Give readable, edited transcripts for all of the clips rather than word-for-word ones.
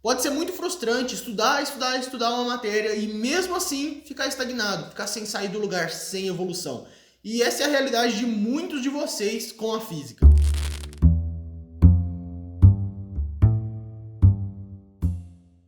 Pode ser muito frustrante estudar uma matéria e mesmo assim ficar estagnado, ficar sem sair do lugar, sem evolução. E essa é a realidade de muitos de vocês com a física.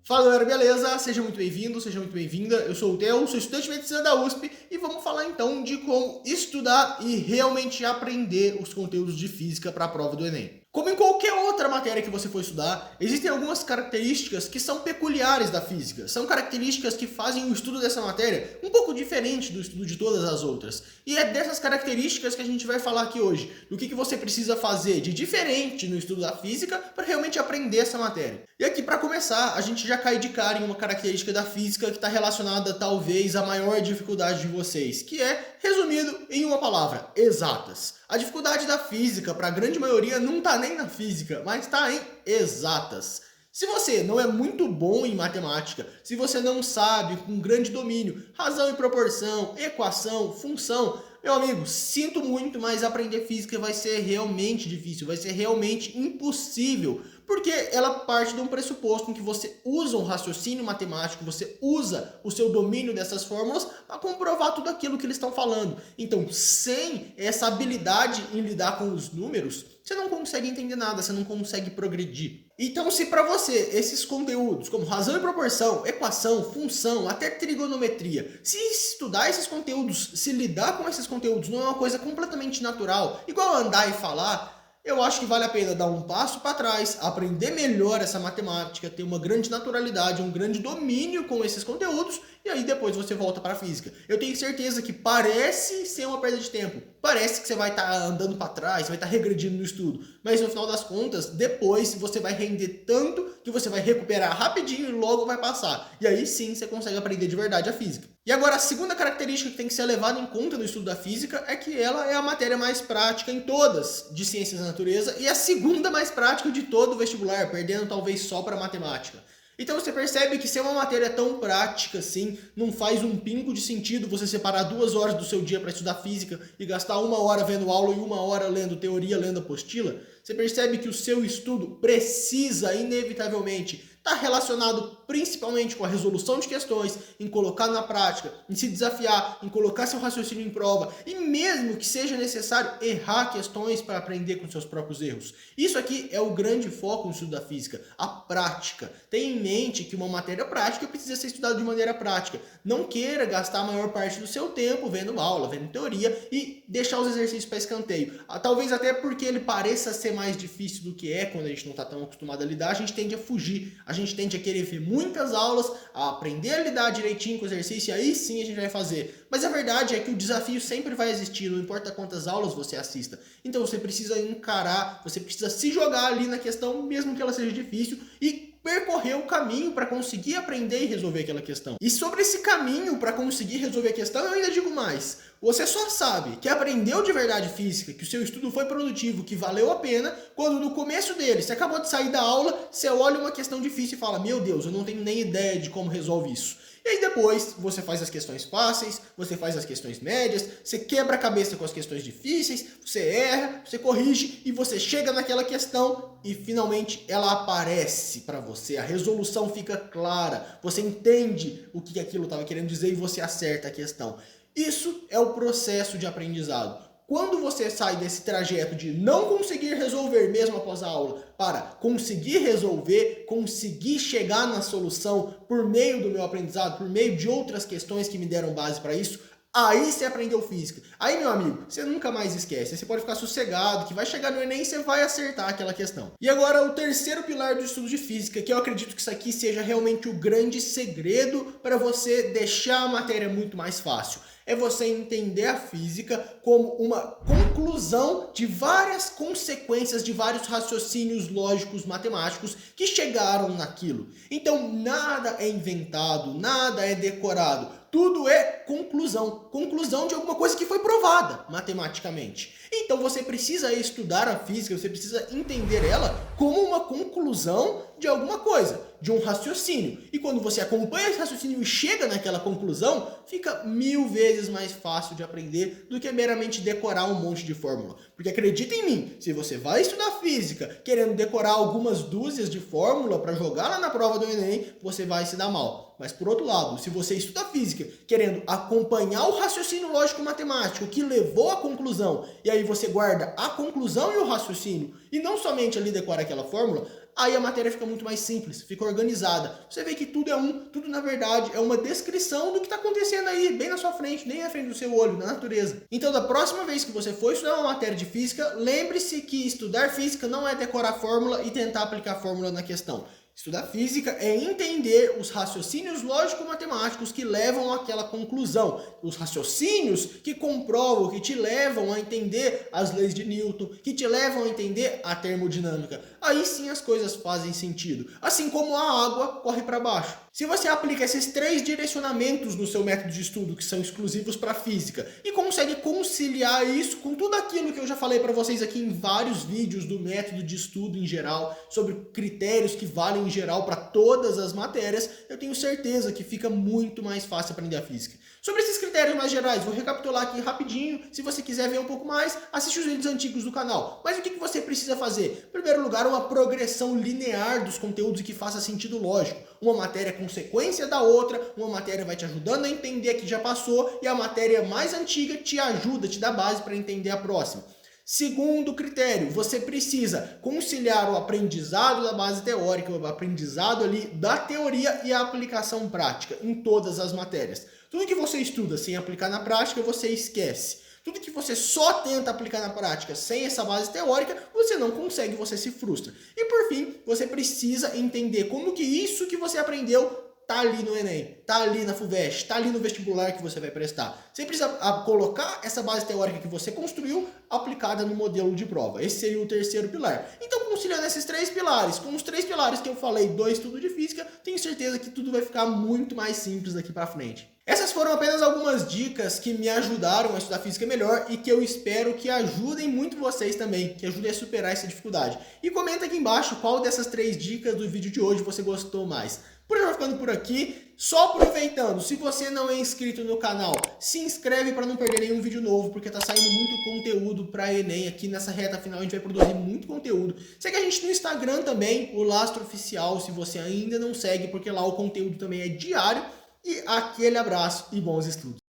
Fala galera, beleza? Seja muito bem-vindo, seja muito bem-vinda. Eu sou o Theo, sou estudante de medicina da USP e vamos falar então de como estudar e realmente aprender os conteúdos de física para a prova do Enem. Como em qualquer outra matéria que você for estudar, existem algumas características que são peculiares da física. São características que fazem o estudo dessa matéria um pouco diferente do estudo de todas as outras. E é dessas características que a gente vai falar aqui hoje. Do que você precisa fazer de diferente no estudo da física para realmente aprender essa matéria. E aqui, para começar, a gente já cai de cara em uma característica da física que está relacionada talvez à maior dificuldade de vocês, que é, resumido em uma palavra, exatas. A dificuldade da física, para a grande maioria, não está nem na física, mas está em exatas. Se você não é muito bom em matemática, se você não sabe com grande domínio, razão e proporção, equação, função, meu amigo, sinto muito, mas aprender física vai ser realmente difícil, vai ser realmente impossível, porque ela parte de um pressuposto em que você usa um raciocínio matemático, você usa o seu domínio dessas fórmulas para comprovar tudo aquilo que eles estão falando. Então, sem essa habilidade em lidar com os números, você não consegue entender nada, você não consegue progredir. Então, se para você esses conteúdos, como razão e proporção, equação, função, até trigonometria, se estudar esses conteúdos, se lidar com esses conteúdos não é uma coisa completamente natural, igual andar e falar, eu acho que vale a pena dar um passo para trás, aprender melhor essa matemática, ter uma grande naturalidade, um grande domínio com esses conteúdos e aí depois você volta para a física. Eu tenho certeza que parece ser uma perda de tempo, parece que você vai estar andando para trás, vai estar regredindo no estudo, mas no final das contas, depois você vai render tanto que você vai recuperar rapidinho e logo vai passar. E aí sim você consegue aprender de verdade a física. E agora a segunda característica que tem que ser levada em conta no estudo da física é que ela é a matéria mais prática em todas de ciências da natureza e a segunda mais prática de todo o vestibular, perdendo talvez só para matemática. Então você percebe que se é uma matéria tão prática assim, não faz um pingo de sentido você separar 2 horas do seu dia para estudar física e gastar 1 hora vendo aula e 1 hora lendo teoria, lendo apostila. Você percebe que o seu estudo precisa inevitavelmente estar relacionado principalmente com a resolução de questões, em colocar na prática, em se desafiar, em colocar seu raciocínio em prova e mesmo que seja necessário errar questões para aprender com seus próprios erros. Isso aqui é o grande foco no estudo da física, a prática. Tenha em mente que uma matéria prática precisa ser estudada de maneira prática. Não queira gastar a maior parte do seu tempo vendo aula, vendo teoria e deixar os exercícios para escanteio. Talvez até porque ele pareça ser mais difícil do que é quando a gente não está tão acostumado a lidar, a gente tende a fugir, a gente tende a querer ver muitas aulas, a aprender a lidar direitinho com o exercício e aí sim a gente vai fazer. Mas a verdade é que o desafio sempre vai existir, não importa quantas aulas você assista. Então você precisa encarar, você precisa se jogar ali na questão, mesmo que ela seja difícil, e percorrer o caminho para conseguir aprender e resolver aquela questão. E sobre esse caminho para conseguir resolver a questão, eu ainda digo mais. Você só sabe que aprendeu de verdade física, que o seu estudo foi produtivo, que valeu a pena, quando no começo dele, você acabou de sair da aula, você olha uma questão difícil e fala, meu Deus, eu não tenho nem ideia de como resolve isso. E aí depois você faz as questões fáceis, você faz as questões médias, você quebra a cabeça com as questões difíceis, você erra, você corrige e você chega naquela questão e finalmente ela aparece para você. A resolução fica clara, você entende o que aquilo estava querendo dizer e você acerta a questão. Isso é o processo de aprendizado. Quando você sai desse trajeto de não conseguir resolver mesmo após a aula para conseguir resolver, conseguir chegar na solução por meio do meu aprendizado, por meio de outras questões que me deram base para isso, aí você aprendeu física. Aí, meu amigo, você nunca mais esquece. Você pode ficar sossegado, que vai chegar no Enem e você vai acertar aquela questão. E agora, o terceiro pilar do estudo de física, que eu acredito que isso aqui seja realmente o grande segredo para você deixar a matéria muito mais fácil. É você entender a física como uma conclusão de várias consequências, de vários raciocínios lógicos matemáticos que chegaram naquilo. Então, nada é inventado, nada é decorado. Tudo é conclusão. Conclusão de alguma coisa que foi provada matematicamente. Então você precisa estudar a física, você precisa entender ela como uma conclusão de alguma coisa. de um raciocínio. E quando você acompanha esse raciocínio e chega naquela conclusão, fica 1000 vezes mais fácil de aprender do que meramente decorar um monte de fórmula. Porque acredita em mim, se você vai estudar física querendo decorar algumas dúzias de fórmula para jogar lá na prova do Enem, você vai se dar mal. Mas por outro lado, se você estuda física querendo acompanhar o raciocínio lógico-matemático que levou à conclusão, e aí você guarda a conclusão e o raciocínio, e não somente ali decora aquela fórmula, aí a matéria fica muito mais simples, fica organizada. Você vê que tudo é tudo na verdade é uma descrição do que está acontecendo aí, bem na sua frente, nem na frente do seu olho, na natureza. Então da próxima vez que você for estudar uma matéria de física, lembre-se que estudar física não é decorar fórmula e tentar aplicar a fórmula na questão. Estudar física é entender os raciocínios lógico-matemáticos que levam àquela conclusão. Os raciocínios que comprovam, que te levam a entender as leis de Newton, que te levam a entender a termodinâmica. Aí sim as coisas fazem sentido. Assim como a água corre para baixo. Se você aplica esses 3 direcionamentos no seu método de estudo, que são exclusivos para física, e consegue conciliar isso com tudo aquilo que eu já falei para vocês aqui em vários vídeos do método de estudo em geral, sobre critérios que valem em geral para todas as matérias, eu tenho certeza que fica muito mais fácil aprender a física. Sobre esses critérios mais gerais, vou recapitular aqui rapidinho. Se você quiser ver um pouco mais, assiste os vídeos antigos do canal. Mas o que você precisa fazer? Em primeiro lugar, uma progressão linear dos conteúdos que faça sentido lógico. Uma matéria é consequência da outra, uma matéria vai te ajudando a entender a que já passou, e a matéria mais antiga te ajuda, te dá base para entender a próxima. Segundo critério, você precisa conciliar o aprendizado da base teórica, o aprendizado ali da teoria e a aplicação prática em todas as matérias. Tudo que você estuda sem aplicar na prática, você esquece. Tudo que você só tenta aplicar na prática sem essa base teórica, você não consegue, você se frustra. E por fim, você precisa entender como que isso que você aprendeu tá ali no Enem, tá ali na FUVEST, tá ali no vestibular que você vai prestar. Você precisa colocar essa base teórica que você construiu aplicada no modelo de prova. Esse seria o terceiro pilar. Então, conciliando esses 3 pilares, com os 3 pilares que eu falei do estudo de física, tenho certeza que tudo vai ficar muito mais simples daqui para frente. Essas foram apenas algumas dicas que me ajudaram a estudar física melhor e que eu espero que ajudem muito vocês também, que ajudem a superar essa dificuldade. E comenta aqui embaixo qual dessas 3 dicas do vídeo de hoje você gostou mais. Por eu ficando por aqui, só aproveitando, se você não é inscrito no canal, se inscreve para não perder nenhum vídeo novo, porque tá saindo muito conteúdo para Enem aqui nessa reta final, a gente vai produzir muito conteúdo. Segue a gente no Instagram também, o Lastro Oficial, se você ainda não segue, porque lá o conteúdo também é diário. E aquele abraço e bons estudos!